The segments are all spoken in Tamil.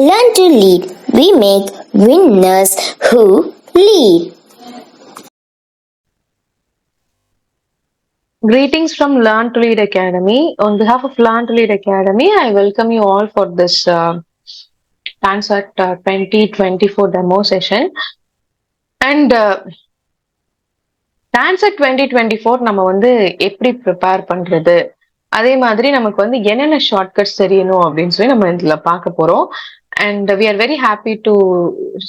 Learn to lead. We make winners who lead. Greetings from Learn to Lead Academy. On behalf of Learn to Lead Academy, I welcome you all for this TANSET 2024 demo session. And TANSET 2024 நம்ம வந்து எப்படி ப்ரிப்பேர் பண்றது, அதே மாதிரி நமக்கு வந்து என்னென்ன ஷார்ட்கட்ஸ் தெரியணும் அப்படின்னு சொல்லி நம்ம இதுல பார்க்க போறோம். And we are very happy to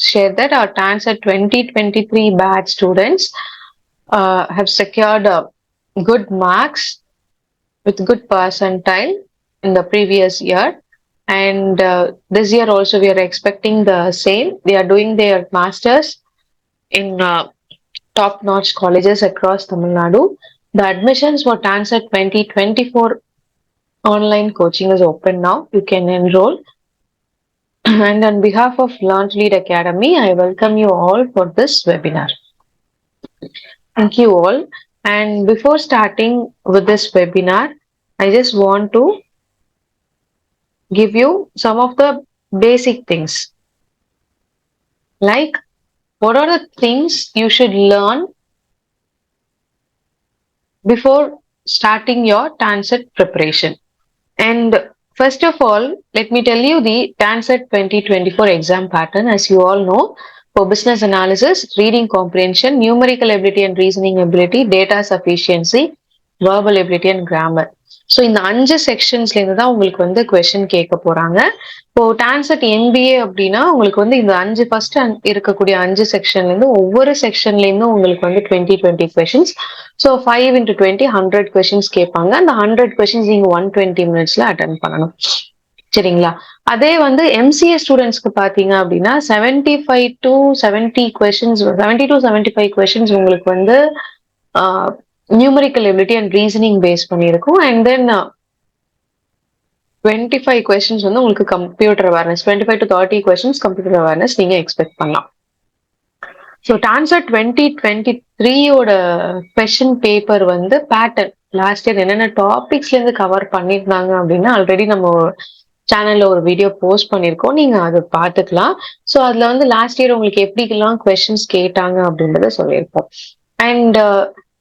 share that our TANSET 2023 batch students have secured good marks with good percentile in the previous year, and this year also we are expecting the same. They are doing their masters in top-notch colleges across Tamil Nadu. The admissions for TANSET 2024 online coaching is open now. You can enroll. And on behalf of Learn to Lead Academy, I welcome you all for this webinar. Thank you all. And before starting with this webinar, I just want to give you some of the basic things. Like, what are the things you should learn before starting your TANSET preparation? And first of all, let me tell you the TANSET 2024 exam pattern. As you all know, for business analysis, reading comprehension, numerical ability and reasoning ability, data sufficiency, verbal ability and grammar. So இந்த 5 செக்ஷன்ஸ்ல இருந்து தான் உங்களுக்கு வந்து கொஸ்டின் கேட்க போறாங்க. இப்போ டான்செட் MBA அப்படின்னா உங்களுக்கு வந்து இந்த 5 ஃபர்ஸ்ட் இருக்கக்கூடிய 5 செக்ஷன்ல இருந்து ஒவ்வொரு செக்ஷன்ல இருந்தும் உங்களுக்கு வந்து 20 கொஸ்டின்ஸ். ஸோ 5 into 20 100 கொஸ்டின்ஸ் கேட்பாங்க. அந்த 100 கொஸ்டின்ஸ் நீங்க 120 மினிட்ஸ்ல அட்டென்ட் பண்ணணும். சரிங்களா? அதே வந்து MCA ஸ்டூடெண்ட்ஸ்க்கு பாத்தீங்க அப்படின்னா 75 to 70 கொஸ்டின்ஸ், 70 to 75 கொஸ்டின்ஸ் உங்களுக்கு வந்து numerical ability and reasoning base பண்ணியிருக்கும். அண்ட் தென் 25 கொஸ்டின்ஸ் வந்து உங்களுக்கு computer awareness, 25 to 30 questions computer awareness நீங்க எக்ஸ்பெக்ட் பண்ணலாம். ஸோ டான்செட் 2023யோட கொஸ்டின் பேப்பர் வந்து பேட்டர்ன் லாஸ்ட் இயர் என்னென்ன டாபிக்ஸ்ல இருந்து கவர் பண்ணியிருந்தாங்க அப்படின்னா ஆல்ரெடி நம்ம சேனல்ல ஒரு வீடியோ போஸ்ட் பண்ணியிருக்கோம், நீங்க அதை பார்த்துக்கலாம். ஸோ அதுல வந்து லாஸ்ட் இயர் உங்களுக்கு எப்படிலாம் கொஸ்டின்ஸ் கேட்டாங்க அப்படின்றத சொல்லியிருப்போம். அண்ட்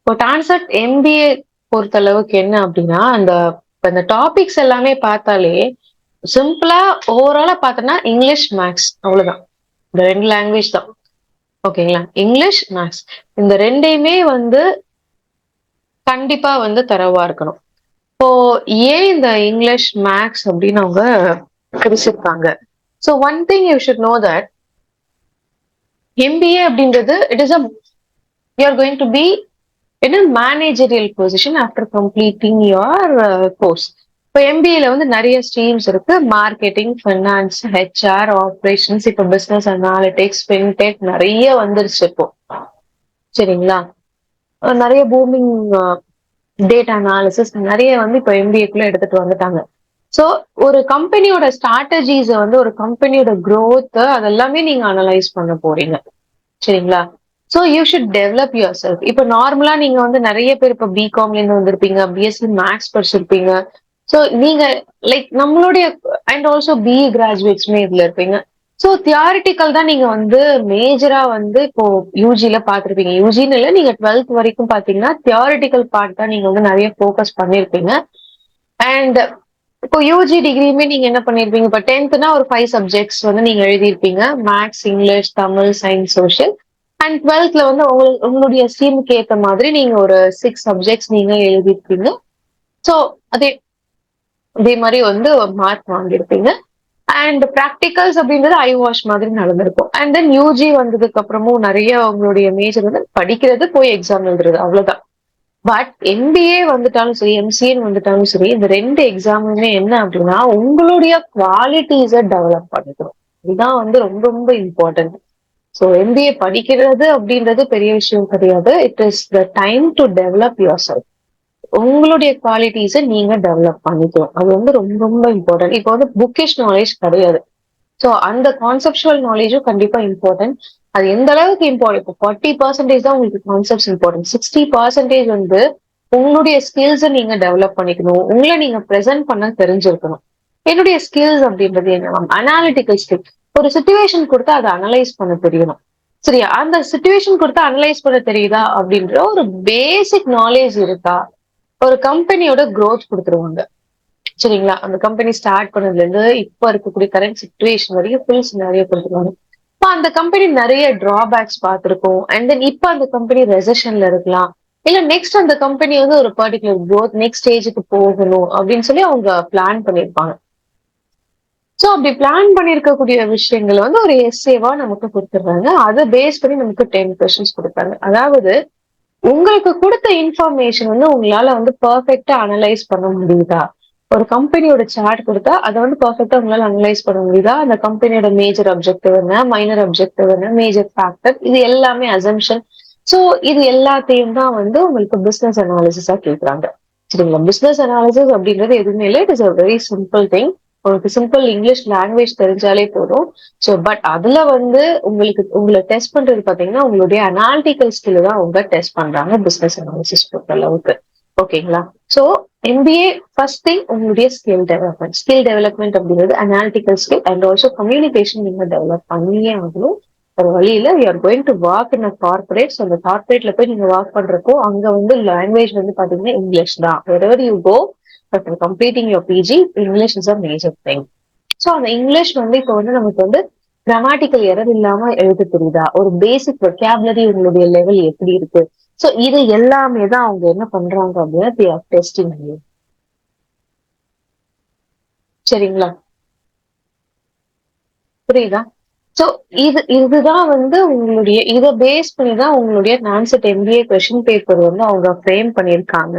இப்போ டான்செட் MBA பொறுத்த அளவுக்கு என்ன அப்படின்னா அந்த டாபிக்ஸ் எல்லாமே பார்த்தாலே சிம்பிளா ஓவராலா பார்த்தோம்னா இங்கிலீஷ் மேக்ஸ் அவ்வளவுதான். இந்த 2 லாங்குவேஜ் தான். ஓகேங்களா? இங்கிலீஷ் மேக்ஸ் இந்த ரெண்டையுமே வந்து கண்டிப்பா வந்து தரவா இருக்கணும். இப்போ ஏன் இந்த இங்கிலீஷ் மேக்ஸ் அப்படின்னு அவங்க பிரிச்சிருக்காங்க? So one thing you should know that MBA அப்படின்றது it is you are going to be in a managerial position after completing your course. இப்போ MBAல வந்து நிறைய ஸ்ட்ரீம்ஸ் இருக்கு. மார்க்கெட்டிங், ஃபைனான்ஸ், HR, ஆப்ரேஷன்ஸ், இப்போ பிசினஸ் அனாலிட்டிக்ஸ், ஃபின்டெக் நிறைய வந்துருச்சு இப்போ. சரிங்களா? நிறைய பூமிங் டேட்டா அனாலிசிஸ் நிறைய வந்து இப்போ MBAக்குள்ள எடுத்துட்டு வந்துட்டாங்க. ஸோ ஒரு கம்பெனியோட ஸ்ட்ராட்டஜிஸை வந்து ஒரு கம்பெனியோட growth அதெல்லாமே நீங்க அனலைஸ் பண்ண போறீங்க. சரிங்களா? So you should develop your self. இப்போ நார்மலா நீங்க வந்து நிறைய பேர் இப்போ பிகாம்ல இருந்து வந்திருப்பீங்க, BSc மேக்ஸ் படிச்சிருப்பீங்க. ஸோ நீங்க லைக் நம்மளுடைய அண்ட் ஆல்சோ BE கிராஜுவேட்ஸ்மே இதுல இருப்பீங்க. ஸோ தியாரிட்டிக்கல் தான் நீங்க வந்து மேஜரா வந்து இப்போ யூஜில பாத்திருப்பீங்க. யூஜின்னு இல்லை, நீங்க 12th வரைக்கும் பாத்தீங்கன்னா தியாரிட்டிக்கல் பார்ட் தான் நீங்க வந்து நிறைய ஃபோக்கஸ் பண்ணிருப்பீங்க. அண்ட் இப்போ யூஜி டிகிரியுமே நீங்க என்ன பண்ணிருப்பீங்க? இப்போ 10th ஒரு 5 சப்ஜெக்ட்ஸ் வந்து நீங்க எழுதியிருப்பீங்க. Maths, English, Tamil, science, social. And 12th வந்து உங்களுடைய ஸ்ட்ரீமுக்கு ஏற்ற மாதிரி நீங்க ஒரு 6 சப்ஜெக்ட்ஸ் நீங்க எழுதிருப்பீங்க. ஸோ அதே மாதிரி வந்து மார்க் வாங்கியிருப்பீங்க. அண்ட் ப்ராக்டிகல்ஸ் அப்படின்றது ஐ வாஷ் மாதிரி நடந்திருக்கும். அண்ட் தென் யூஜி வந்ததுக்கு அப்புறமும் நிறைய உங்களுடைய மேஜர் வந்து படிக்கிறது, போய் எக்ஸாம் எழுதுறது, அவ்வளவுதான். பட் MBA வந்துட்டாலும் சரி, MCA வந்துட்டாலும் சரி, இந்த 2 எக்ஸாமுமே என்ன அப்படின்னா உங்களுடைய குவாலிட்டிஸை டெவலப் பண்ணிக்கணும். இதுதான் வந்து ரொம்ப ரொம்ப இம்பார்ட்டன்ட். ஸோ MBA படிக்கிறது அப்படின்றது பெரிய விஷயம் கிடையாது. It is the time to develop your self. உங்களுடைய குவாலிட்டிஸை நீங்க டெவலப் பண்ணிக்கணும். அது வந்து ரொம்ப ரொம்ப இம்பார்ட்டன்ட். இப்போ வந்து புக்கிஷ் நாலேஜ் கிடையாது. ஸோ அந்த கான்செப்சுவல் நாலேஜும் கண்டிப்பா இம்பார்ட்டன்ட். அது எந்த அளவுக்கு இம்பார்ட்டன்ட்? இப்போ 40% தான் உங்களுக்கு கான்செப்ட்ஸ் இம்பார்ட்டன்ட். 60% வந்து உங்களுடைய ஸ்கில்ஸை நீங்க டெவலப் பண்ணிக்கணும். உங்களை நீங்க ப்ரெசென்ட் பண்ண தெரிஞ்சிருக்கணும். என்னுடைய ஸ்கில்ஸ் அப்படின்றது என்ன மேம்? Analytical skill. ஒரு சிச்சுவேஷன் கொடுத்தா அதை அனலைஸ் பண்ண தெரியணும். சரியா? அந்த சிச்சுவேஷன் கொடுத்தா அனலைஸ் பண்ண தெரியுதா அப்படின்ற ஒரு பேசிக் நாலேஜ் இருக்கா? ஒரு கம்பெனியோட growth கொடுத்துருவாங்க. சரிங்களா? அந்த கம்பெனி ஸ்டார்ட் பண்ணதுல இருந்து இப்ப இருக்கக்கூடிய கரண்ட் சிச்சுவேஷன் வரைக்கும் ஃபுல் சினாரியோ கொடுத்துருவாங்க. இப்ப அந்த கம்பெனி நிறைய டிராபேக்ஸ் பார்த்திருக்கும். அண்ட் தென் இப்ப அந்த கம்பெனி ரெசஷன்ல இருக்கலாம். இல்ல நெக்ஸ்ட் அந்த கம்பெனி வந்து ஒரு பர்டிகுலர் growth நெக்ஸ்ட் ஸ்டேஜுக்கு போகணும் அப்படின்னு சொல்லி அவங்க பிளான் பண்ணிருப்பாங்க. சோ அப்படி பிளான் பண்ணிருக்கக்கூடிய விஷயங்களை வந்து ஒரு எஸ்ஏவா நமக்கு கொடுத்துடுறாங்க. அதை பேஸ் பண்ணி நமக்கு 10 கொஸ்டின்ஸ் கொடுப்பாங்க. அதாவது உங்களுக்கு கொடுத்த இன்ஃபர்மேஷன் வந்து உங்களால வந்து பெர்ஃபெக்ட்டா அனலைஸ் பண்ண முடியுதா? ஒரு கம்பெனியோட சார்ட் கொடுத்தா அதை வந்து பெர்ஃபெக்ட்டா உங்களால அனலைஸ் பண்ண முடியுதா? அந்த கம்பெனியோட மேஜர் அப்ஜெக்டிவ் என்ன, மைனர் அப்ஜெக்டிவ் என்ன, மேஜர் ஃபேக்டர், இது எல்லாமே அசம்ஷன். சோ இது எல்லாத்தையும் தான் வந்து உங்களுக்கு பிசினஸ் அனாலிசிஸா கேக்குறாங்க. சரிங்களா? பிசினஸ் அனாலிசிஸ் அப்படின்றது எதுவுமே இல்லை. It is a very simple thing. உங்களுக்கு சிம்பிள் இங்கிலீஷ் லாங்குவேஜ் தெரிஞ்சாலே போதும். சோ பட் அதுல வந்து உங்களுக்கு உங்களை டெஸ்ட் பண்றது பாத்தீங்கன்னா உங்களுடைய அனாலிட்டிக்கல் ஸ்கில் தான் அவங்க டெஸ்ட் பண்றாங்க பிசினஸ் அனாலிசிஸ் பொறுத்த அளவுக்கு. ஓகேங்களா? சோ எம்பிஏ ஃபர்ஸ்ட் திங் உங்களுடைய ஸ்கில் டெவலப்மெண்ட் அப்படிங்கிறது analytical skill and also communication நீங்க டெவலப் பண்ணியே ஆகணும். ஒரு வழியில you are going to work in a corporate. அந்த கார்பரேட்ல போய் நீங்க ஒர்க் பண்றப்போ அங்க வந்து லாங்குவேஜ் வந்து பாத்தீங்கன்னா இங்கிலீஷ் தான். wherever you go after completing your PG, English is a major thing. So அந்த இங்கிலீஷ் வந்து இப்ப வந்து நமக்கு வந்து கிராமட்டிக்கல் எரர் இல்லாம எழுத தெரியுதா? ஒரு பேசிக் vocabulary உங்களுடைய லெவல் எப்படி இருக்கு? சோ இது எல்லாமே தான் அவங்க என்ன பண்றாங்க அப்படின்னா they are testing you. சரிங்களா? புரியுதா? சோ இதுதான் வந்து உங்களுடைய இத பேஸ் பண்ணி தான் உங்களுடைய நான்செட் எம்பிஏ கொஸ்டின் பேப்பர் வந்து அவங்க ஃப்ரேம் பண்ணிருக்காங்க.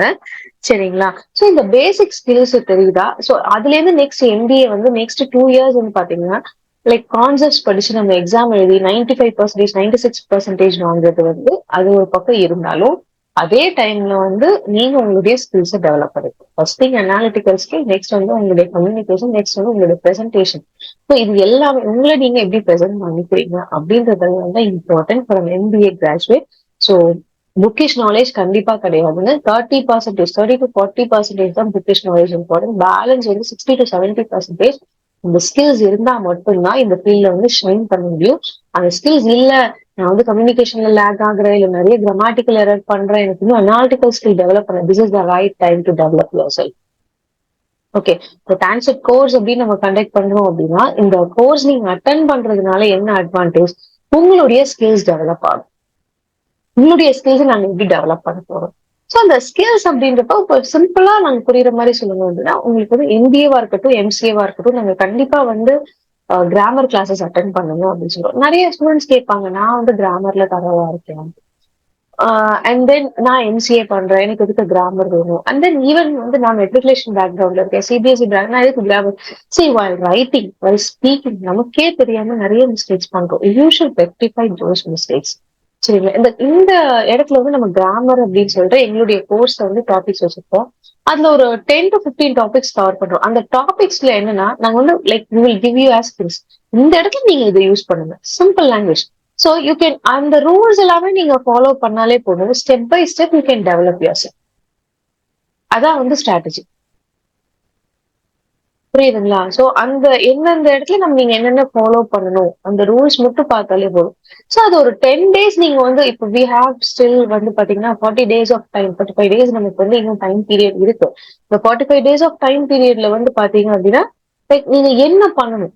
சரிங்களா? சோ இந்த பேசிக் ஸ்கில்ஸ் தெரியுதா? சோ அதுல இருந்து நெக்ஸ்ட் எம்பிஏ வந்து நெக்ஸ்ட் 2 இயர்ஸ் வந்து பாத்தீங்கன்னா லைக் கான்செப்ட்ஸ் படிச்சு நம்ம எக்ஸாம் எழுதி 95% 96% வாங்குறது வந்து அது ஒரு பக்கம் இருந்தாலும் அதே டைம்ல வந்து நீங்க உங்களுடைய ஸ்கில்ஸை டெவலப் பண்ணிக்கணும். First thing analytical skill, next வந்து உங்களுடைய கம்யூனிகேஷன், நெக்ஸ்ட் வந்து உங்களுடைய பிரசன்டேஷன். ஸோ இது எல்லாமே உங்களை நீங்க எப்படி ப்ரெசென்ட் பண்ணிக்கிறீங்க அப்படின்றது வந்து important for MBA graduate. So bookish knowledge கண்டிப்பா கிடையாதுங்க. 30% தான் புக்கிஷ் நாலேஜ் இம்பார்ட்டன்ட். பேலன்ஸ் வந்து 60 to 70% இந்த ஸ்கில்ஸ் இருந்தா மட்டும்தான் இந்த ஃபீல்ட்ல வந்து ஷைன் பண்ண முடியும். அந்த ஸ்கில்ஸ் இல்ல, நான் வந்து கம்யூனிகேஷன்ல லேக் ஆகுறேன், இல்ல நிறைய கிராமட்டிக்கல் எரர் பண்றேன், எனக்கு இன்னும் அனாலிட்டிக்கல் ஸ்கில் டெவலப் பண்ண, this is the right time to develop your self. Okay. இப்போ டான்செட் கோர்ஸ் அப்படின்னு நம்ம கண்டக்ட் பண்றோம் அப்படின்னா இந்த கோர்ஸ் நீங்க அட்டன் பண்றதுனால என்ன அட்வான்டேஜ்? உங்களுடைய ஸ்கில்ஸ் டெவலப் ஆகும். உங்களுடைய ஸ்கில்ஸ் நாங்க எப்படி டெவலப் பண்ண போறோம்? ஸோ அந்த ஸ்கில்ஸ் அப்படின்றப்ப இப்போ சிம்பிளா நாங்க புரியுற மாதிரி சொல்லணும் அப்படின்னா உங்களுக்கு வந்து எம்பிஏவா இருக்கட்டும், எம்சிஏவா இருக்கட்டும், நாங்க கண்டிப்பா வந்து கிராமர் கிளாஸஸ் அட்டன் பண்ணுங்க அப்படின்னு சொல்லுவோம். நிறைய ஸ்டூடெண்ட்ஸ் கேட்பாங்க, நான் வந்து கிராமர்ல தரவா இருக்கேன், அண்ட் தென் நான் எம்சிஏ பண்றேன், எனக்கு எதுக்கு கிராமர் வேணும்? அண்ட் தென் ஈவன் வந்து நான் மெட்ரிகுலேஷன் பேக்ரவுண்ட்ல இருக்கேன், சிபிஎஸ்இ பேக், நான் எதுக்கு grammar? C while writing while speaking நமக்கே தெரியாம நிறைய மிஸ்டேக்ஸ் பண்றோம். You should rectify those mistakes. சரிங்களா? இந்த இந்த இடத்துல வந்து நம்ம கிராமர் அப்படின்னு சொல்லிட்டு எங்களுடைய கோர்ஸ்ல வந்து டாபிக்ஸ் வச்சிருக்கோம். அதுல ஒரு 10 to 15 டாபிக்ஸ் கவர் பண்றோம். அந்த டாபிக்ஸ்ல என்னன்னா நாங்க வந்து like we will give you as skills. இந்த இடத்துல நீங்க இதை யூஸ் பண்ணுங்க, simple language. So you can அந்த ரூல்ஸ் எல்லாமே நீங்க ஃபாலோ பண்ணாலே போதும். Step by step you can develop your self. அதான் வந்து ஸ்ட்ராட்டஜி. புரியுதுங்களா? சோ அந்த எந்தெந்த இடத்துல நம்ம நீங்க என்னென்ன ஃபாலோ பண்ணணும் அந்த ரூல்ஸ் மட்டும் பார்த்தாலே போதும். சோ அது ஒரு 10 days நீங்க வந்து இப்போ வி ஹாவ் ஸ்டில் வந்து பாத்தீங்கன்னா 40 days ஆஃப் டைம், 45 days நமக்கு வந்து இன்னும் டைம் பீரியட் இருக்கு. இந்த 45 days ஆஃப் டைம் பீரியட்ல வந்து பாத்தீங்க அப்படின்னா லைக் நீங்க என்ன பண்ணணும்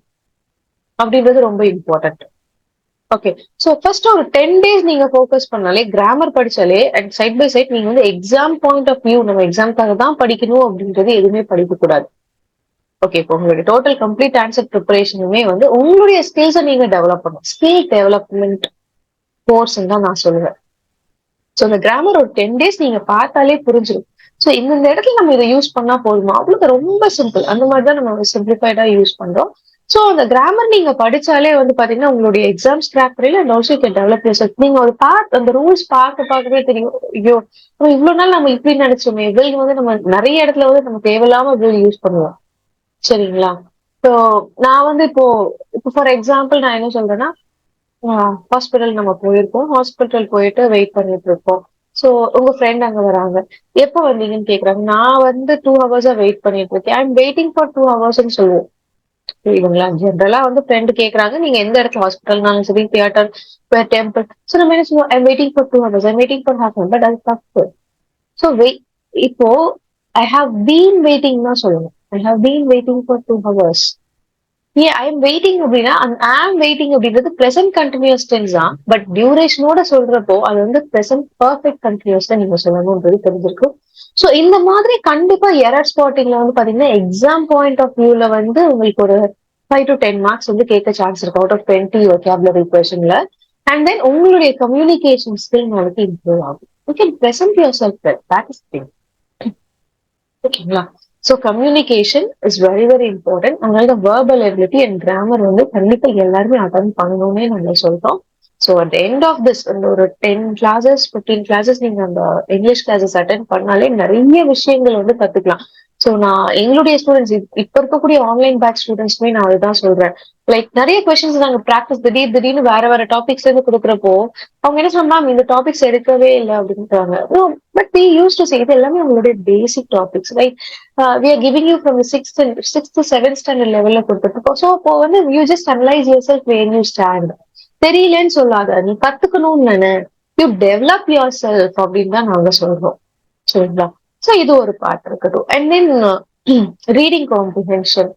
அப்படின்றது ரொம்ப இம்பார்ட்டன்ட். ஓகே. சோ ஃபர்ஸ்ட் ஒரு 10 days நீங்க ஃபோக்கஸ் பண்ணாலே கிராமர் படிச்சாலே அண்ட் சைட் பை சைட் நீங்க வந்து எக்ஸாம் பாயிண்ட் ஆஃப் வியூ நம்ம எக்ஸாம்க்காக தான் படிக்கணும் அப்படின்றது எதுவுமே படிக்க கூடாது. ஓகே. இப்போ உங்களுடைய டோட்டல் கம்ப்ளீட் ஆன்சர் ப்ரிப்பரேஷனுமே வந்து உங்களுடைய ஸ்கில்ஸை நீங்க டெவலப் பண்ணணும். ஸ்கில் டெவலப்மெண்ட் கோர்ஸ் தான் நான் சொல்லுவேன். சோ இந்த கிராமர் ஒரு 10 days நீங்க பார்த்தாலே புரிஞ்சிடும். சோ இந்த இடத்துல நம்ம இதை யூஸ் பண்ணா போதுமா? அவ்வளவு ரொம்ப சிம்பிள். அந்த மாதிரி தான் நம்ம சிம்பிளிஃபைடா யூஸ் பண்றோம். சோ அந்த கிராமர் நீங்க படிச்சாலே வந்து பாத்தீங்கன்னா உங்களுடைய எக்ஸாம்ஸ் கிராக் பண்ணல and also can develop your self. நீங்க ஒரு அந்த ரூல்ஸ் பார்க்கவே தெரியும். ஐயோ இவ்வளவு நாள் நம்ம இப்படி நினைச்சோமே, வில் வந்து நம்ம நிறைய இடத்துல வந்து நம்ம தேவையில்லாம வில் யூஸ் பண்ணுவோம். சரிங்களா? ஸோ நான் வந்து இப்போ இப்போ ஃபார் எக்ஸாம்பிள் நான் என்ன சொல்றேன்னா ஹாஸ்பிட்டல் நம்ம போயிருக்கோம். ஹாஸ்பிட்டல் போயிட்டு வெயிட் பண்ணிட்டு இருக்கோம். சோ உங்க ஃப்ரெண்ட் அங்க வராங்க. எப்ப வந்தீங்கன்னு கேக்குறாங்க. நான் வந்து 2 ஹவர்ஸா வெயிட் பண்ணிட்டு இருக்கேன். ஐ அம் வெயிட்டிங் ஃபார் 2 ஹவர்ஸ்ன்னு சொல்லுவோம். புரியுதுங்களா? ஜென்ரலா வந்து ஃப்ரெண்ட் கேக்குறாங்க. நீங்க எந்த இடத்துல ஹாஸ்பிட்டல்னாலும் சரி, தியேட்டர், டெம்பிள். சோ நம்ம என்ன சொல்லுவோம்? I am waiting for 2 hours. I am waiting for half an hour. But அது தப்பு. சோ இப்போ ஐ ஹாவ் பீன் வெயிட்டிங் தான் சொல்லணும். I have been waiting for 2 hours. ஏன் ஐ எம் வெயிட்டிங் அப்படின்னா, அந்த ஆம் வெயிட்டிங் அப்படின்றது பிரசன்ட் கண்டினியூஸ் டென்ஸ் தான். பட் டியூரேஷனோட சொல்றப்போ அது வந்து பிரசன்ட் பர்ஃபெக்ட் கண்டினியூஸ் தான் நீங்க சொல்லணும்ன்றது தெரிஞ்சிருக்கும். சோ இந்த மாதிரி கண்டிப்பா எரர் ஸ்பாட்டிங்ல வந்து பாத்தீங்கன்னா, எக்ஸாம் பாயிண்ட் ஆஃப் வியூல வந்து உங்களுக்கு ஒரு 5 to 10 மார்க்ஸ் வந்து கேட்க சான்ஸ் இருக்கு அவுட் ஆஃப் 20 vocabulary கொஸ்டின்ல. அண்ட் தென் உங்களுடைய கம்யூனிகேஷன் ஸ்கில் நாளைக்கு இம்ப்ரூவ் ஆகும். You can present yourself well. That is thing. ஓகேங்களா? So communication is very very important. அதனால வேர்பல் எபிலிட்டி அண்ட் கிராமர் வந்து கண்டிப்பா எல்லாருமே அட்டன் பண்ணணும்னே நாங்க சொல்றோம். So at end of this அந்த ஒரு 10 கிளாஸஸ் 15 கிளாஸஸ் நீங்க அந்த இங்கிலீஷ் கிளாஸஸ் அட்டன் பண்ணாலே நிறைய விஷயங்கள் வந்து கத்துக்கலாம். சோ நான் எங்களுடைய ஸ்டூடெண்ட்ஸ் இப்ப இருக்கக்கூடிய ஆன்லைன் பேட்ச் ஸ்டூடெண்ட்ஸ்மே நான் அதுதான் சொல்றேன். லைக் நிறைய கொஸ்டின்ஸ் நாங்க ப்ராக்டிஸ் திடீர்னு வேற வேற டாபிக்ஸ் இருந்து கொடுக்குறப்போ அவங்க என்ன சொன்னா இந்த டாபிக்ஸ் எடுக்கவே இல்லை அப்படின்றாங்க. But we use to say இது எல்லாமே உங்களுடைய basic topics right. We are giving you from sixth seventh standard லெவல்ல கொடுத்துருக்கோம். ஸோ அப்போ வந்து you just analyse yourself where you stand. தெரியலன்னு சொல்லாத, நீ கத்துக்கணும்னு நினை. யூ டெவலப் யுவர் செல்ஃப் அப்படின்னு தான் நாங்க சொல்றோம். சரிங்களா? ஸோ இது ஒரு பார்ட் இருக்கட்டும். And then reading comprehension.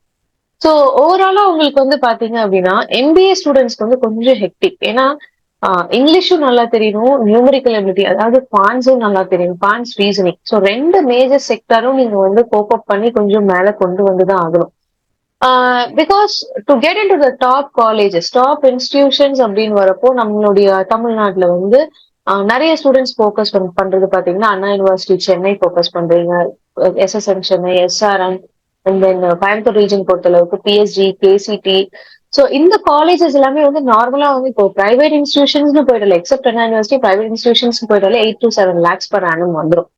So ஓவராலா உங்களுக்கு வந்து பாத்தீங்க அப்படின்னா எம்பிஏ ஸ்டூடெண்ட்ஸ்க்கு வந்து கொஞ்சம் ஹெக்டிக். ஏன்னா இங்கிலீஷும் நல்லா தெரியணும், நியூமரிக்கல் எபிலிட்டி அதாவது பான்ஸும் நல்லா தெரியும், பான்ஸ் ரீசனிங். ஸோ ரெண்டு மேஜர் செக்டரும் நீங்க வந்து கோப் அப் பண்ணி கொஞ்சம் மேல கொண்டு வந்துதான் ஆகணும். Because to get in to the top colleges top institutions அப்படின்னு வரப்போ நம்மளுடைய தமிழ்நாட்டுல வந்து நிறைய ஸ்டூடெண்ட்ஸ் ஃபோக்கஸ் பண்றது பாத்தீங்கன்னா அண்ணா யூனிவர்சிட்டி சென்னை ஃபோக்கஸ் பண்றீங்க, SSM Chennai, SRM, and then Coimbatore region பொறுத்தளவுக்கு பிஎஸ்ஜி, கேசிடி. ஸோ இந்த காலேஜஸ் எல்லாமே வந்து நார்மலா வந்து இப்போ பிரைவேட் இன்ஸ்டிடியூஷன்ஸ்னு போயிடல, except Anna University private institutions போயிட்டாலே 8 to 7 lakhs per annum வந்துடும்.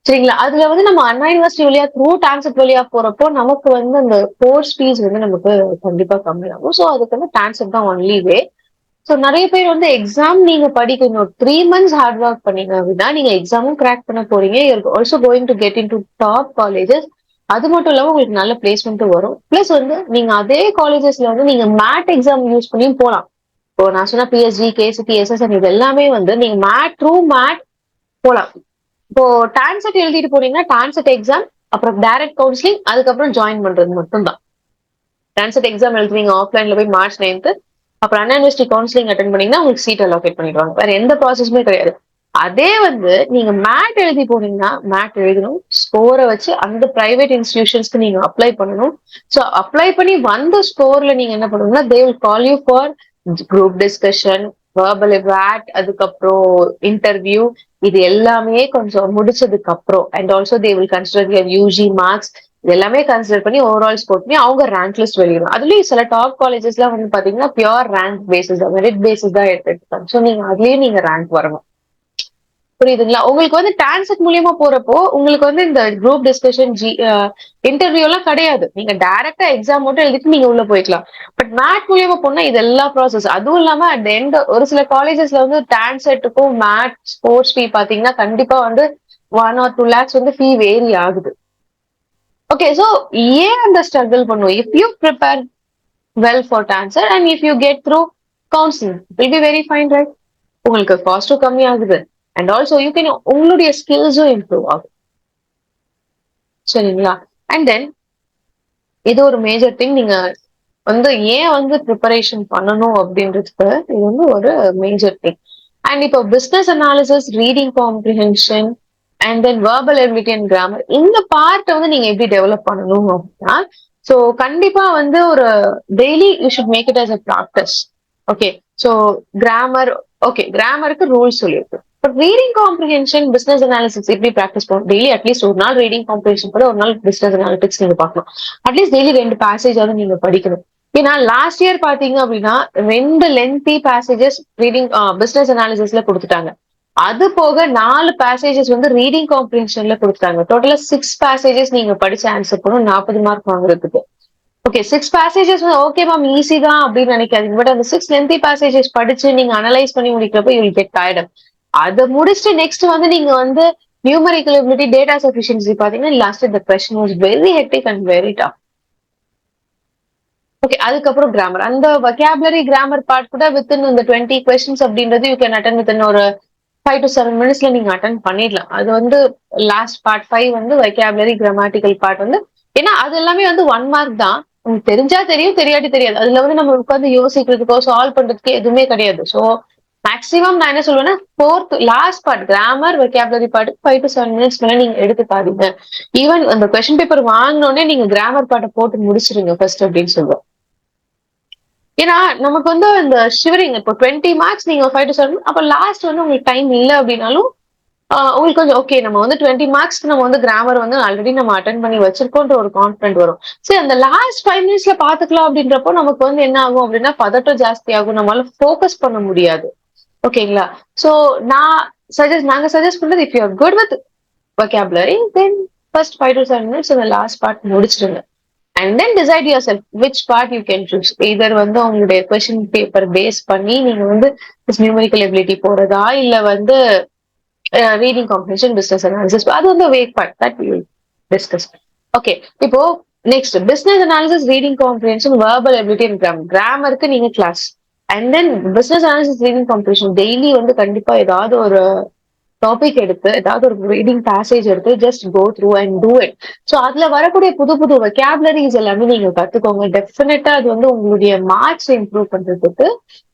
சரிங்களா? அதுல வந்து நம்ம அண்ணா யூனிவர்சிட்டி வழியா த்ரூ டான்செட் வழியா போறப்போ நமக்கு வந்து அந்த கோர்ஸ் ஃபீஸ் வந்து நமக்கு கண்டிப்பா கம்மியாகும். ஸோ அதுக்கு வந்து டான்செட் தான் ஒன்லி வே. ஸோ நிறைய பேர் வந்து எக்ஸாம் நீங்க படிக்கணும் 3 months ஹார்ட் ஒர்க் பண்ணீங்க அப்படின்னா நீங்க எக்ஸாமும் கிராக் பண்ண போறீங்க. Also going to get in to top colleges. அது மட்டும் இல்லாம உங்களுக்கு நல்ல பிளேஸ்மெண்ட்டும் வரும். பிளஸ் வந்து நீங்க அதே காலேஜஸ்ல வந்து நீங்க மேட் எக்ஸாம் யூஸ் பண்ணியும் போலாம். இப்போ நான் சொன்ன பிஎஸ்ஜி, கேசிடி, எஸ்எஸ்என் இது எல்லாமே வந்து நீங்க மேட் போலாம். இப்போ டான்செட் எழுதிட்டு போனீங்கன்னா டான்செட் எக்ஸாம், அப்புறம் டைரக்ட் கவுன்சிலிங், அதுக்கப்புறம் ஜாயின் பண்றது மட்டும் தான். டான்செட் எக்ஸாம் எழுதுவீங்க ஆஃப்லைன்ல போய் March 9th, அப்புறம் அண்ணா யூனிவர்சிட்டி கவுன்சிலிங் அட்டன் பண்ணீங்கன்னா உங்களுக்கு சீட் அலோகேட் பண்ணிடுவாங்க. வேற எந்த ப்ராசஸுமே கிடையாது. அதே வந்து நீங்க மேட் எழுதி போனீங்கன்னா மேட் எழுதணும், ஸ்கோரை வச்சு அந்த பிரைவேட் இன்ஸ்டிடியூஷன்ஸ்க்கு நீங்க அப்ளை பண்ணணும். ஸோ அப்ளை பண்ணி வந்த ஸ்கோர்ல நீங்க என்ன பண்ணணும்னா they will call you for group discussion, verbal வேட், அதுக்கப்புறம் இன்டர்வியூ. இது எல்லாமே கொஞ்சம் முடிச்சதுக்கு அப்புறம் and also they will consider your UG marks. இது எல்லாமே கன்சிடர் பண்ணி ஓவரால் ஸ்கோர் பண்ணி அவங்க ரேங்க் லிஸ்ட் வெளியிடும். அதுலயும் சில டாப் காலேஜஸ் எல்லாம் வந்து பாத்தீங்கன்னா பியூர் ரேங்க் பேசிஸ் தான், மெரிட் பேசிஸ் தான் எடுத்துருக்காங்க. ஸோ நீங்க அதுலயே நீங்க ரேங்க் வரணும். புரியுதுங்களா? உங்களுக்கு வந்து டான்செட் மூலியமா போறப்போ உங்களுக்கு வந்து இந்த குரூப் டிஸ்கஷன் இன்டர்வியூ எல்லாம் கிடையாது. நீங்க டைரக்டா எக்ஸாம் மட்டும் எழுதிட்டு நீங்க உள்ள போய்க்கலாம். பட் மேட் மூலியமா போனா இது எல்லா ப்ராசஸ். அதுவும் இல்லாம அட் எண்ட் ஒரு சில காலேஜஸ்ல வந்து டான்செட்டுக்கும் மேட் ஸ்போர்ட்ஸ் ஃபீ பாத்தீங்கன்னா கண்டிப்பா வந்து 1 or 2 lakhs வந்து ஃபீ வேரி ஆகுது. ஓகே, சோ ஏன் அந்த ஸ்ட்ரகிள் பண்ணுவோம்? If you prepare well for dancer and if you get through counselling will be very fine right. உங்களுக்கு காஸ்டும் கம்மி ஆகுது அண்ட் ஆல்சோ யூ கேன் உங்களுடைய ஸ்கில்ஸும் இம்ப்ரூவ் ஆகும். சரிங்களா? அண்ட் தென் இது ஒரு மேஜர் திங். நீங்க வந்து ஏன் வந்து ப்ரிப்பரேஷன் பண்ணணும் அப்படின்றதுக்கு இது வந்து ஒரு மேஜர் திங். அண்ட் இப்போ business analysis, reading comprehension and then verbal ability and grammar, இந்த பார்ட் வந்து நீங்க எப்படி டெவலப் பண்ணணும் அப்படின்னா ஸோ கண்டிப்பா வந்து ஒரு daily you should make it as a practice. Okay, so grammar, okay கிராமருக்கு ரூல்ஸ் சொல்லியிருக்கு. But reading comprehension, business analysis எப்படி ப்ராக்டிஸ் பண்ணணும்? டெய்லி அட்லீஸ்ட் ஒரு நாள் ரீடிங் காம்ப்ரிஹென்ஷன் கூட, ஒரு நாள் பிசினஸ் அனாலிட்டிக்ஸ் நீங்க பார்க்கணும். அட்லீஸ்ட் டெய்லி 2 பேசேஜாவது நீங்க படிக்கணும். ஏன்னா லாஸ்ட் இயர் பாத்தீங்க அப்படின்னா 2 லென்த்தி பேசேஜஸ் ரீடிங் பிசினஸ் அனாலிசிஸ்ல கொடுத்துட்டாங்க. அது போக 4 பேசேஜஸ் வந்து ரீடிங் காம்ப்ரிஹென்ஷன்ல கொடுத்துட்டாங்க. டோட்டலா 6 பேசேஜஸ் நீங்க படிச்சு ஆன்சர் பண்ணணும் 40 மார்க் வாங்குறதுக்கு. Okay, 6 passages okay ma'am easy தான் அப்படின்னு நினைக்காதீங்க. பட் அந்த 6 லென்த்தி பேசேஜஸ் படிச்சு நீங்க அனலைஸ் பண்ணி முடிக்கிறப்ப யூ வில் கெட் டயர்ட். அதை முடிச்சுட்டு நெக்ஸ்ட் வந்து நீங்க வந்து நியூமரிக்கல் எபிலிட்டி, டேட்டா சஃபிஷியன்சி பாத்தீங்கன்னா lost the question was very hectic and very tough. Okay, அதுக்கப்புறம் கிராமர். அந்த வொக்காபுலரி கிராமர் பார்ட் கூட வித்தின் இந்த 20 கொஸ்டின்ஸ் அப்படின்றது யூ கேன் அட்டன் வித்தின் ஒரு 5 to 7 minutesல நீங்க அட்டன் பண்ணிடலாம். அது வந்து லாஸ்ட் பார்ட் 5 வந்து வொக்காபுலரி கிராமட்டிக்கல் பார்ட் வந்து, ஏன்னா அது எல்லாமே வந்து 1 மார்க் தான். உங்களுக்கு தெரிஞ்சா தெரியும், தெரியாட்டி தெரியாது. அதுல வந்து நம்ம உட்காந்து யோசிக்கிறதுக்கோ சால்வ் பண்றதுக்கு எதுவுமே கிடையாது. ஸோ மேக்ஸிமம் நான் என்ன சொல்லுவேன்னா fourth last part grammar vocabulary part 5 to 7 minutes மேல நீங்க எடுத்துக்காதீங்க. ஈவன் அந்த கொஸ்டின் பேப்பர் வாங்கினோடனே நீங்க கிராமர் பார்ட்டை போட்டு முடிச்சிருங்க ஃபர்ஸ்ட் அப்படின்னு சொல்லுவோம். ஏன்னா நமக்கு வந்து இந்த ஷிவரிங் இப்போ 20 மார்க்ஸ் நீங்க 5 to 7, அப்ப லாஸ்ட் வந்து உங்களுக்கு டைம் இல்ல அப்படின்னாலும் உங்களுக்கு கொஞ்சம் ஓகே, நம்ம வந்து 20 மார்க்ஸ்க்கு நம்ம வந்து கிராமர் வந்து ஆல்ரெடி நம்ம அட்டன் பண்ணி வச்சிருக்கோன்ற ஒரு கான்பிடன்ட் வரும். சரி, அந்த லாஸ்ட் 5 மினிட்ஸ்ல பாத்துக்கலாம் அப்படின்றப்போ நமக்கு வந்து என்ன ஆகும் அப்படின்னா பதட்டம் ஜாஸ்தி ஆகும், நம்மளால ஃபோக்கஸ் பண்ண முடியாது. ஓகேங்களா? சோ நாங்க சஜஸ்ட் பண்றது, if you are good with vocabulary, then first 5 to 7 minutes இந்த லாஸ்ட் பார்ட் முடிச்சிடுங்க. And then decide yourself which part you can choose. Either வந்து உங்களுடைய கொஸ்டின் பேப்பர் பேஸ் பண்ணி நீங்க வந்து நியூமரிக்கல் எபிலிட்டி போறதா, இல்ல வந்து ரீடிங் காம்ப்ரிஹென்ஷன், பிசினஸ் அனாலிசிஸ், அது வந்து weak part that we will discuss. Okay, இப்போ next business analysis, reading comprehension, verbal ability and grammar. கிராமருக்கு நீங்க class, and then business analysis, reading comprehension daily வந்து கண்டிப்பா ஏதாவது ஒரு டாபிக் எடுத்து ஏதாவது ஒரு ரீடிங் பேசேஜ் எடுத்து just go through and do it. So அதுல வரக்கூடிய புது புது வெக்காபுலரிஸ் எல்லாமே நீங்க கத்துக்கோங்க. டெஃபினட்டா அது வந்து உங்களுடைய மார்க்ஸ் இம்ப்ரூவ் பண்றதுக்கு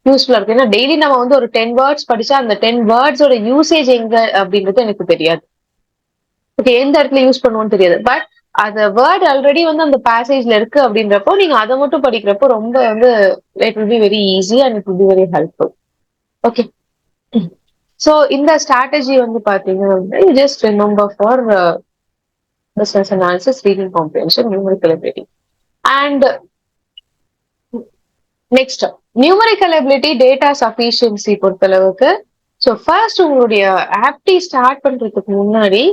யூஸ்ஃபுல்லா இருக்கு. ஏன்னா டெய்லி நம்ம வந்து ஒரு 10 வேர்ட்ஸ் படிச்சா அந்த 10 வேர்ட்ஸோட யூசேஜ் எங்க அப்படின்றது எனக்கு தெரியாது. ஓகே, எந்த இடத்துல யூஸ் பண்ணுவோம்னு தெரியாது. பட் அந்த வேர்ட் ஆல்ரெடி வந்து அந்த பேசேஜ்ல இருக்கு அப்படின்றப்போ நீங்க அதை மட்டும் படிக்கிறப்போ ரொம்ப வந்து it will be very easy and it will be very helpful. Okay, so இந்த ஸ்ட்ராட்டஜி வந்து பாத்தீங்கன்னா just remember for business analysis, reading comprehension, numerical ability. And next numerical ability, data sufficiency பொறுத்தளவுக்கு, ஸோ ஃபர்ஸ்ட் உங்களுடைய ஆப்டி ஸ்டார்ட் பண்றதுக்கு முன்னாடி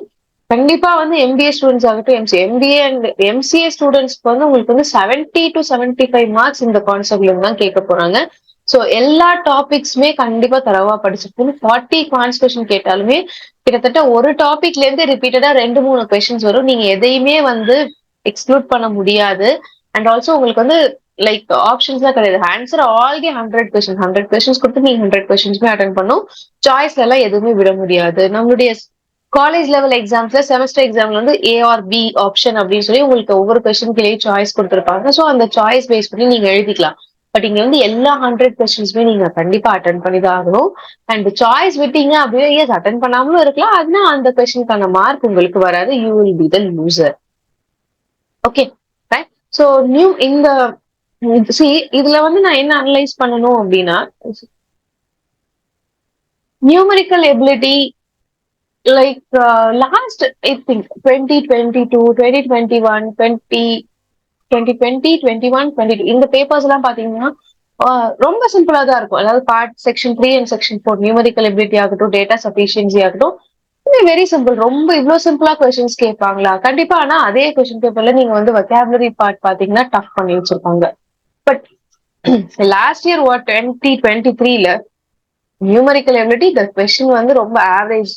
கண்டிப்பா வந்து எம்பிஏ ஸ்டூடெண்ட்ஸ் ஆகட்டும், எம்பிஏ அண்ட் எம்சிஏ ஸ்டூடெண்ட்ஸ்க்கு வந்து உங்களுக்கு வந்து 70 to 75 மார்க்ஸ் இந்த கான்செப்ட்ல தான் கேட்க போறாங்க. சோ எல்லா டாபிக்ஸுமே கண்டிப்பா தரவா படிச்சிருக்கணும். 40 குவான்ஸ் கொஸ்டின் கேட்டாலுமே கிட்டத்தட்ட ஒரு டாபிக்ல இருந்து ரிப்பீட்டடா 2-3 கொஸ்டின்ஸ் வரும். நீங்க எதையுமே வந்து எக்ஸ்க்ளூட் பண்ண முடியாது. அண்ட் ஆல்சோ உங்களுக்கு வந்து லைக் ஆப்ஷன்ஸ் எல்லாம் கிடையாது. ஆன்சர் ஆல் தி 100 கொஸ்டின்ஸ் கொடுத்து நீங்க 100 கொஸ்டின்ஸ்மே அட்டன் பண்ணும். சாய்ஸ்ல எல்லாம் எதுவுமே விட முடியாது. நம்மளுடைய காலேஜ் லெவல் எக்ஸாம்ஸ்ல செமஸ்டர் எக்ஸாம்ல வந்து ஏ ஆர் பி ஆப்ஷன் அப்படின்னு சொல்லி உங்களுக்கு ஒவ்வொரு கொஸ்டின்குள்ளேயே சாய்ஸ் கொடுத்துருப்பாங்க. ஸோ அந்த சாய்ஸ் பேஸ் பண்ணி நீங்க எழுதிக்கலாம். பட் இங்க வந்து எல்லா 100 கொஸ்டின்ஸ்மே நீங்க கண்டிப்பா அட்டன் பண்ணி தான் ஆகணும். அண்ட் சாய்ஸ் விட்டீங்க அப்படியே எஸ் அட்டன் பண்ணாமலும் இருக்கலாம். அதுனா அந்த கொஸ்டினுக்கான மார்க் உங்களுக்கு வராது. You will be the loser. Okay, right. So இந்த இதுல வந்து நான் என்ன அனலைஸ் பண்ணணும் அப்படின்னா, numerical ability like last I think 2022, 2021, 2020, 21, 22 இந்த பேப்பர்ஸ் எல்லாம் பாத்தீங்கன்னா ரொம்ப சிம்பிளா தான் இருக்கும். அதாவது part section 3 and section 4 numerical ability ஆகட்டும், டேட்டா சஃபிஷியன்சி ஆகட்டும், வெரி சிம்பிள். ரொம்ப இவ்வளவு சிம்பிளா கொஸ்டின்ஸ் கேட்பாங்களா? கண்டிப்பா. ஆனா அதே கொஸ்டின் பேப்பர்ல நீங்க வந்து வொக்காபுலரி பார்ட் பாத்தீங்கன்னா டஃப் பண்ணி வச்சிருப்பாங்க. பட் லாஸ்ட் இயர் 2023ல நியூமரிக்கல் எபிலிட்டி த கொஸ்டின் வந்து ரொம்ப ஆவரேஜ்,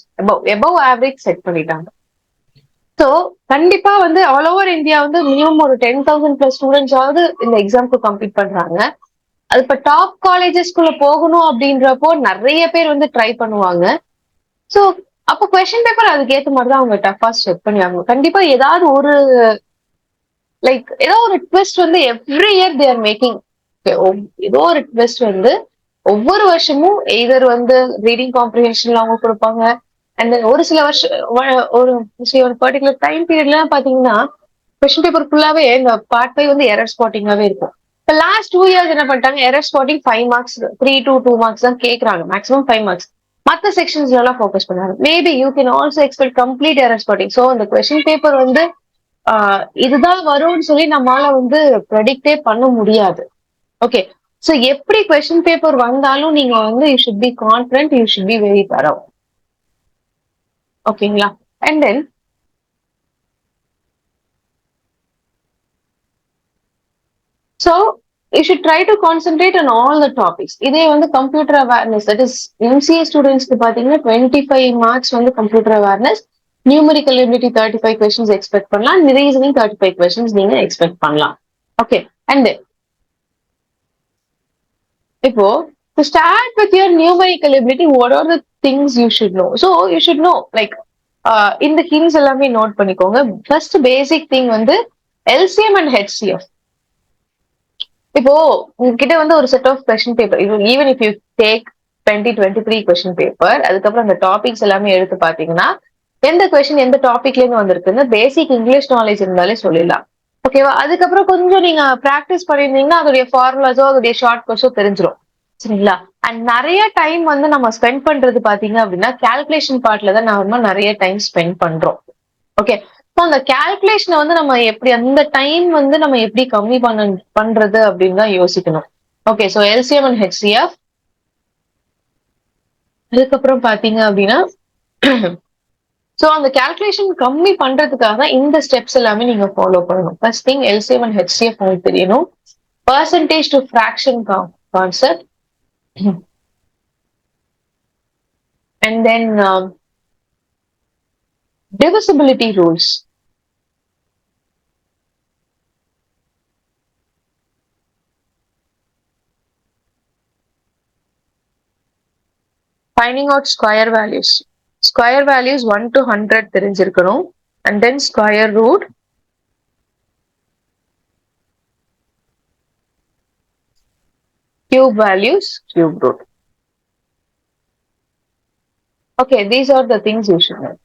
எபவ் ஆவரேஜ் செட் பண்ணிட்டாங்க. சோ கண்டிப்பா வந்து ஆல் ஓவர் இந்தியா வந்து மினிமம் ஒரு 10,000+ ஸ்டூடெண்ட்ஸ் ஆவது இந்த எக்ஸாம்க்கு கம்ப்ளீட் பண்றாங்க. அது இப்ப டாப் காலேஜஸ்குள்ள போகணும் அப்படின்றப்போ நிறைய பேர் வந்து ட்ரை பண்ணுவாங்க. சோ அப்போ கொஸ்டின் பேப்பர் அதுக்கு ஏத்த மாதிரிதான் அவங்க டஃபா செட் பண்ணி ஆகணும். கண்டிப்பா ஏதாவது ஒரு லைக் ஏதோ ஒரு ட்விஸ்ட் வந்து every year they are making. ஏதோ ஒரு ட்விஸ்ட் வந்து ஒவ்வொரு வருஷமும் எய்தர் வந்து ரீடிங் காம்ப்ரிஹென்ஷன்ல அவங்க கொடுப்பாங்க. அண்ட் தென் ஒரு சில வருஷம் ஒரு பர்டிகுலர் டைம் பீரியட்ல பாத்தீங்கன்னா கொஸ்டின் பேப்பர் ஃபுல்லாவே இந்த பார்ட் 5 வந்து எரர் ஸ்பாட்டிங்காவே இருக்கும். இப்ப லாஸ்ட் 2 இயர்ஸ் என்ன பண்ணிட்டாங்க, error spotting 5 marks, 3 to 2 marks தான் கேட்கறாங்க. Maximum 5 marks. மத்த செக்ஷன்ஸ்ல எல்லாம் ஃபோக்கஸ் பண்ணாங்க. Maybe you can also expect complete error spotting. So அந்த கொஸ்டின் பேப்பர் வந்து இதுதான் வரும்னு சொல்லி நம்மளால வந்து ப்ரெடிக்டே பண்ண முடியாது. ஓகே, சோ எப்படி கொஸ்டின் பேப்பர் வந்தாலும் நீங்க வந்து you should be confident, you should be very thorough. ஓகேங்களா? And then so you should try to concentrate on all the topics. இதே வந்து computer awareness, that is MCA students க்கு பாத்தீங்கன்னா 25 marks வந்து computer awareness, numerical ability 35 questions expect பண்ணலாம், reasoning 35 questions நீங்க expect பண்ணலாம். Okay, and இப்போ to start with your numerical ability, what are the things you should know? So you should know like இந்த hints எல்லாமே நோட் பண்ணிக்கோங்க. ஃபர்ஸ்ட் பேசிக் திங் வந்து LCM and HCF. இப்போ உங்ககிட்ட வந்து ஒரு set of question paper, even if you take 2023 question paper, அதுக்கப்புறம் அந்த டாபிக்ஸ் எல்லாமே எடுத்து பாத்தீங்கன்னா எந்த கொஸ்டின் எந்த டாபிக்ல இருந்து வந்திருக்குன்னு பேசிக் இங்கிலீஷ் நாலேஜ் இருந்தாலே சொல்லிடலாம். ஓகேவா? அதுக்கப்புறம் கொஞ்சம் நீங்க பிராக்டிஸ் பண்ணிருந்தீங்கன்னா அதோடைய ஃபார்முலாஸோ அதோடைய ஷார்ட் கட்ஸோ தெரிஞ்சிடும். சரிங்களா? அண்ட் நிறைய டைம் வந்து நம்ம ஸ்பெண்ட் பண்றது பாத்தீங்க அப்படின்னா கால்குலேஷன் பார்ட்ல தான் நாம நிறைய டைம் ஸ்பெண்ட் பண்றோம். ஓகே, ஸோ அந்த கால்குலேஷனை வந்து நம்ம எப்படி அந்த டைம் வந்து நம்ம எப்படி கம்மி பண்றது அப்படின்னு தான் யோசிக்கணும். Okay, so LCM and HCF. அதுக்கப்புறம் பாத்தீங்க அப்படின்னா ஸோ அந்த கால்குலேஷன் கம்மி பண்றதுக்காக இந்த ஸ்டெப்ஸ் எல்லாமே நீங்க ஃபாலோ பண்ணணும். First thing LCM and HCF உங்களுக்கு தெரியணும். Percentage to fraction concept, and then divisibility rules. Finding out square values. Square values 1 to 100 தெரிஞ்சிருக்கணும். And then square root, cube values, cube root. Okay, these are the things you should know.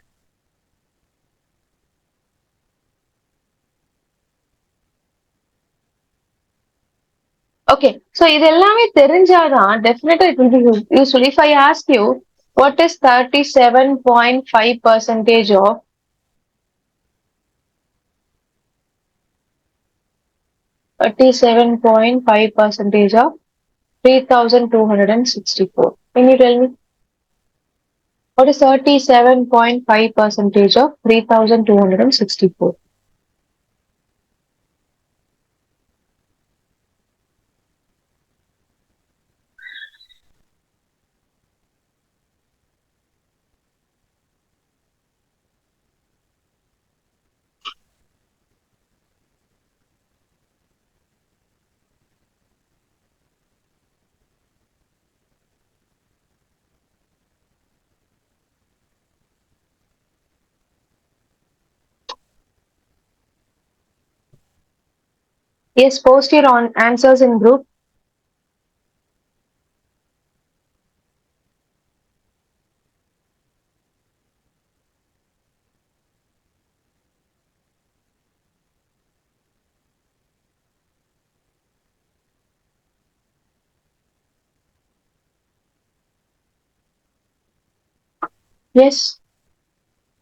Okay, so இது எல்லாமே தெரிஞ்சாதான் definitely it will be useful. If I ask you what is 37.5% of 37.5% of 3,264. Can you tell me? What is 37.5% of 3,264? Yes, post your answers in group. Yes.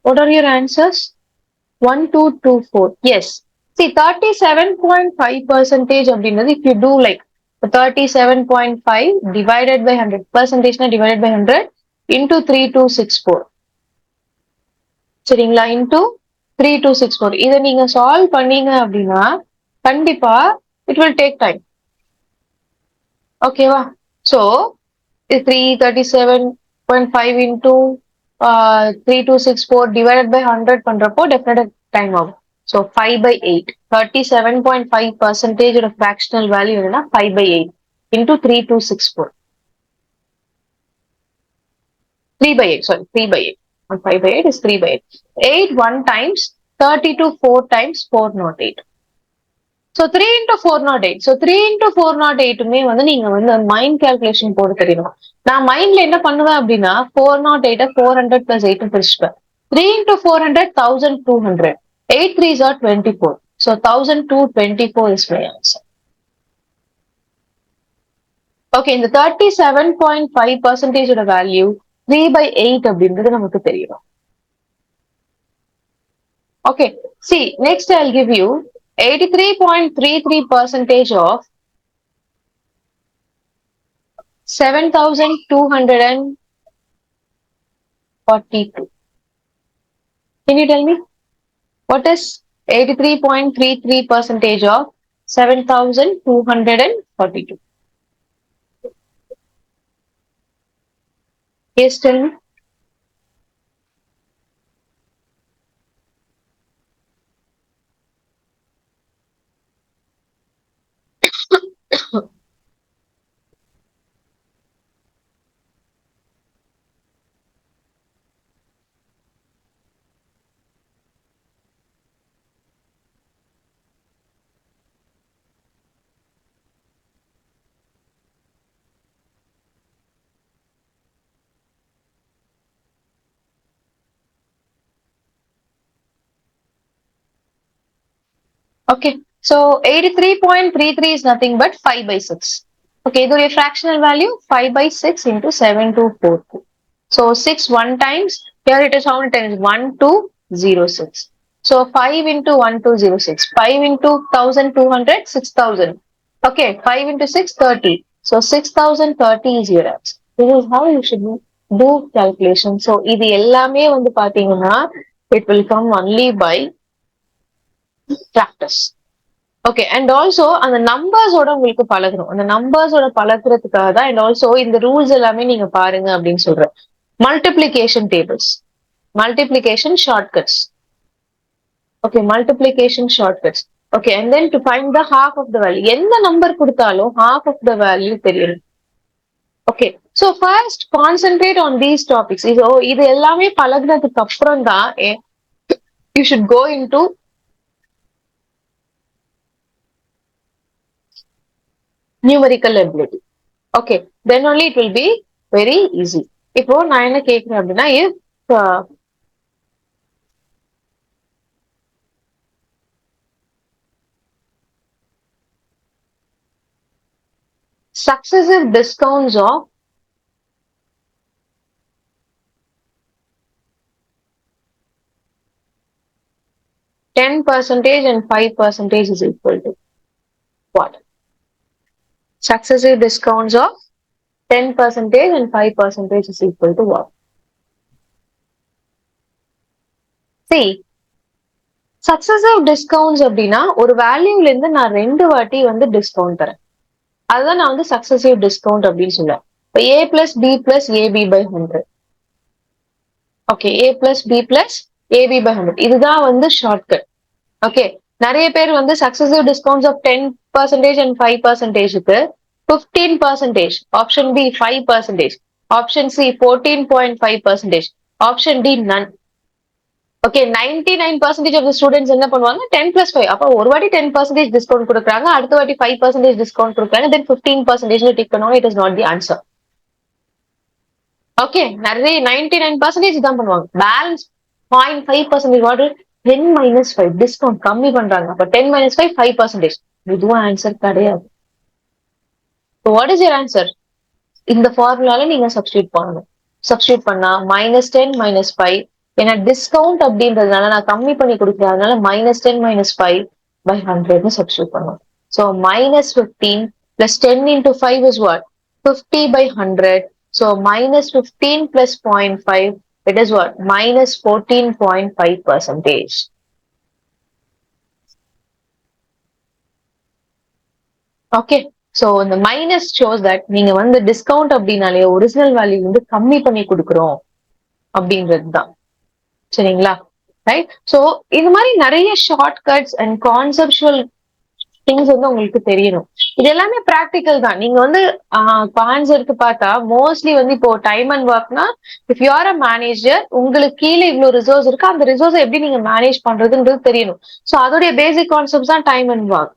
What are your answers? 1, 2, 2, 4. Yes. See, 37.5% அப்படின்றது, if you do like 37.5 divided by 100, percentage divided by 100 into 3264. சரிங்களா? into 3264. இதை நீங்க சால்வ் பண்ணீங்க அப்படின்னா கண்டிப்பா it will take time. ஓகேவா? So 337.5 into 3264 divided by 100 பண்றப்போ definite time ஆகும். So 5 by 8. 37.5% of fractional value என்னன்னா 5 by 8 into 3264. 3 by 8, sorry, 3 by 8. 5 by 8 is 3 by 8. 8 1 times, 32 4 times 408. So 3 into 408. So 3 into 408மே வந்து நீங்க வந்து மைண்ட் கால்குலேஷன் போட்டு தெரியணும். நான் மைண்ட்ல என்ன பண்ணுவேன் அப்படின்னா 408 400 plus 8 பிரிச்சுப்பேன். 3 into 400 1200. 8 3s are 24. So 1224 is my answer. Okay, இந்த 37.5% ஓட வேல்யூ 3 by 8 அப்படின்றது நமக்கு தெரியும். Okay, see, next I'll give you 83.33% of 7,242. Can you tell me what is 83.33% of 7,242? 42. Yes, tell me. Okay, so 83.33 is nothing but 5 by 6. Okay, the fractional value 5 by 6 into 7242. So 6 1 times, here it is how many times? 1206. So 5 into 1206. 5 into 1200, 6000. Okay, 5 into 6, 30. So 6030 is your answer. This is how you should do calculation. So இது எல்லாமே வந்து பாத்தீங்கன்னா it will come only by practice. Okay and also அந்த நம்பர்ஸோட உங்களுக்கு பழகணும். அந்த நம்பர்ஸோட பழகிறதுக்காக தான் அண்ட் ஆல்சோ இந்த ரூல்ஸ் எல்லாமே நீங்க பாருங்க அப்படின்னு சொல்றேன். Multiplication tables, multiplication shortcuts. Okay, multiplication shortcuts. Okay, and then to find the half of the value. எந்த நம்பர் கொடுத்தாலும் ஹாஃப் ஆஃப் த வேல்யூ தெரியணும். Okay, so first concentrate on these topics. இது எல்லாமே பழகினதுக்கு அப்புறம் தான் you should go into numerical ability. Okay, then only it will be very easy. இப்போ நான் என்ன கேட்கிறேன் அப்படின்னா if successive discounts of 10% and 5% is equal to what? Successive discounts of 10% and 5% is equal to what? See, successive discounts அப்படின்னா ஒரு வேல்யூல இருந்து நான் 2 வாட்டி வந்து டிஸ்கவுண்ட் தரேன். அதுதான் நான் வந்து சக்சசிவ் டிஸ்கவுண்ட் அப்படின்னு சொல்லுவேன். இப்போ a plus B plus AB by 100. Okay, a plus B plus AB by 100 இதுதான் வந்து ஷார்ட்கட். ஓகே, நிறைய பேர் வந்து சக்சசிவ் டிஸ்கவுண்ட்ஸ் ஆஃப் 10% and 5%க்கு 15%, option B 5%, option C 14.5%, option D none. Okay, 99% of the students என்ன பண்ணுவாங்க 10 plus 5. அப்போ ஒரு வாட்டி 10% டிஸ்கவுண்ட் கொடுக்குறாங்க, அடுத்த வாட்டி 5% டிஸ்கவுண்ட் கொடுக்குறாங்க, தென் 15% டிக் பண்ணுவாங்க. It is not the answer. Okay, நிறைய 99% தான் பண்ணுவாங்க. பேலன்ஸ் 0.5% வாட் 10 minus 5 டிஸ்கவுண்ட் கம்மி பண்றாங்க. அப்ப 10 minus 5 5%. இதுவும் ஆன்சர் கிடையாது. What is your answer? இந்த ஃபார்முலால நீங்க சப்ஸ்டியூட் பண்ணணும். சப்ஸ்டியூட் பண்ணா -10 minus 5, ஏன்னா டிஸ்கவுண்ட் அப்படின்றதுனால நான் கம்மி பண்ணி கொடுக்கறதுனால -10 minus 5 by 100 சப்ஸ்டியூட் பண்ணுவோம். So -15 plus 10 into 5 is what? 50 by 100. So -15 plus 0.5, it is what? -14.5%. Okay. So இந்த மைனஸ் ஷோஸ் தட் நீங்க வந்து டிஸ்கவுண்ட் அப்படின்னாலே ஒரிஜினல் வேல்யூ வந்து கம்மி பண்ணி கொடுக்குறோம் அப்படின்றது தான். சரிங்களா? ரைட். ஸோ இது மாதிரி நிறைய shortcuts and conceptual things வந்து உங்களுக்கு தெரியணும். இது எல்லாமே ப்ராக்டிக்கல் தான். நீங்க வந்து ஆன்சருக்கு பார்த்தா மோஸ்ட்லி வந்து இப்போ டைம் அண்ட் ஒர்க்னா if you are a manager, உங்களுக்கு கீழே இவ்வளவு ரிசோர்ஸ் இருக்கு, அந்த ரிசோர்ஸை எப்படி நீங்க மேனேஜ் பண்றதுன்றது தெரியணும். ஸோ அதோடைய பேசிக் கான்செப்ட் தான் time and work.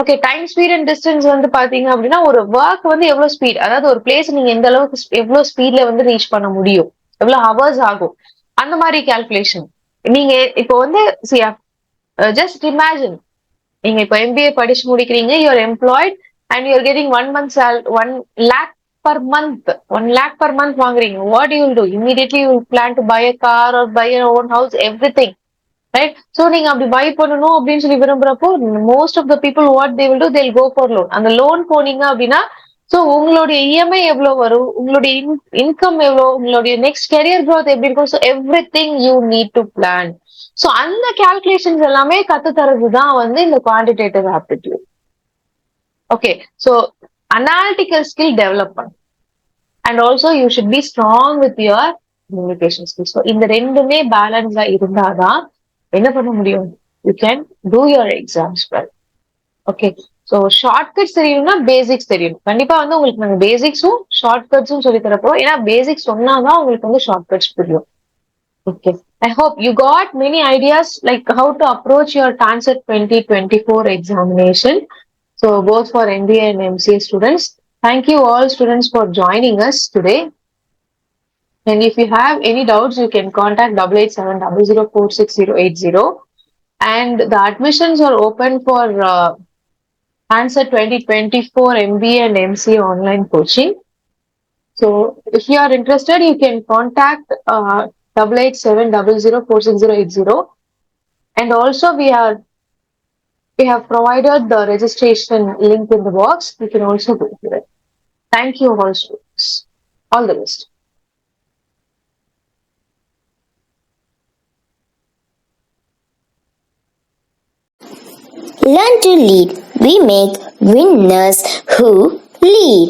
Okay, time speed and distance வந்து பாத்தீங்க அப்படின்னா ஒரு ஒர்க் வந்து எவ்வளவு ஸ்பீட், அதாவது ஒரு பிளேஸ் நீங்க எந்த அளவுக்கு எவ்வளவு ஸ்பீட்ல வந்து ரீச் பண்ண முடியும், எவ்வளவு ஹவர்ஸ் ஆகும், அந்த மாதிரி கால்குலேஷன். நீங்க இப்போ வந்து ஜஸ்ட் இமேஜின், நீங்க இப்போ MBA படிச்சு முடிக்கிறீங்க, you're employed and you're getting 1 month 1 lakh per month, 1 lakh per month வாங்குறீங்க. What you will do? Immediately you will plan to buy a car or buy your own house, everything. Right. So நீங்க அப்படி பை பண்ணணும் அப்படின்னு சொல்லி விரும்புறப்போ most of the people what they will do, they will go for loan. அந்த லோன் போனீங்க அப்படின்னா சோ உங்களுடைய இஎம்ஐ எவ்வளவு வரும், உங்களுடைய இன்கம் எவ்வளவு, உங்களுடைய நெக்ஸ்ட் கெரியர் க்ரோத் எப்படி இருக்கும், so everything you need to plan. So அந்த கால்குலேஷன்ஸ் எல்லாமே கத்து தரது தான் வந்து இந்த quantitative aptitude. Okay, so analytical skill development. And also you should be strong with your communication skills. So இந்த ரெண்டுமே பேலன்ஸா இருந்தாதான் என்ன பண்ண முடியும்? You can do your exams well. Okay, so shortcuts தெரியணும்னா பேசிக்ஸ் தெரியும். கண்டிப்பா வந்து உங்களுக்கு நாங்க பேசிக்ஸும் ஷார்ட்கட்ஸும் சொல்லி தரப்போம். ஏன்னா பேசிக்ஸ் சொன்னாதான் உங்களுக்கு வந்து ஷார்ட்கட்ஸ் புரியும். Okay, I hope you got many ideas like how to approach your TANCET 2024 examination. So both for MBA and MCA students. Thank you all students for joining us today. And if you have any doubts, you can contact 8870046080. And the admissions are open for Answer 2024 MBA and MCA online coaching. So if you are interested, you can contact 8870046080. And also we have provided the registration link in the box. You can also go through it. Thank you all students. All the best. Learn to lead. We make winners who lead.